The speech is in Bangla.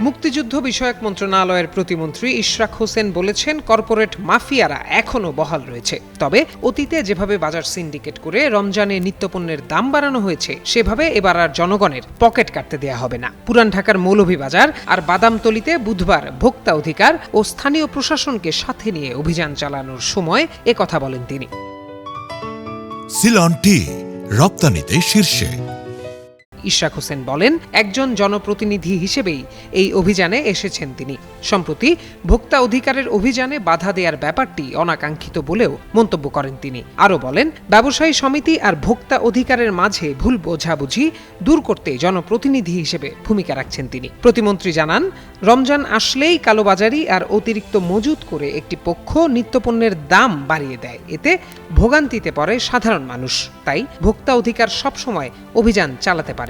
মুক্তিযুদ্ধ বিষয়ক মন্ত্রণালয়ের প্রতিমন্ত্রী ইশরাক হোসেন বলেছেন, কর্পোরেট মাফিয়ারা এখনও বহাল রয়েছে। তবে অতীতে যেভাবে বাজার সিন্ডিকেট করে রমজানে নিত্যপণ্যের দাম বাড়ানো হয়েছে, সেভাবে এবার আর জনগণের পকেট কাটতে দেয়া হবে না। পুরান ঢাকার মৌলভীবাজার আর বাদামতলীতে বুধবার ভোক্তা অধিকার ও স্থানীয় প্রশাসনকে সাথে নিয়ে অভিযান চালানোর সময় একথা বলেন তিনি। সিলন টি রপ্তানিতে শীর্ষে। ইশরাক হোসেন বলেন, একজন জনপ্রতিনিধি হিসেবেই এই অভিযানে এসেছেন তিনি। সম্প্রতি ভোক্তা অধিকারের অভিযানে বাধা দেওয়ার ব্যাপারটি অনাকাঙ্ক্ষিত বলেও মন্তব্য করেন তিনি। আরও বলেন, ব্যবসায়ী সমিতি আর ভোক্তা অধিকারের মাঝে ভুল বোঝাবুঝি দূর করতে জনপ্রতিনিধি হিসেবে ভূমিকা রাখছেন তিনি। প্রতিমন্ত্রী জানান, রমজান আসলেই কালোবাজারি আর অতিরিক্ত মজুত করে একটি পক্ষ নিত্যপণ্যের দাম বাড়িয়ে দেয়। এতে ভোগান্তিতে পড়ে সাধারণ মানুষ। তাই ভোক্তা অধিকার সবসময় অভিযান চালাতে পারে।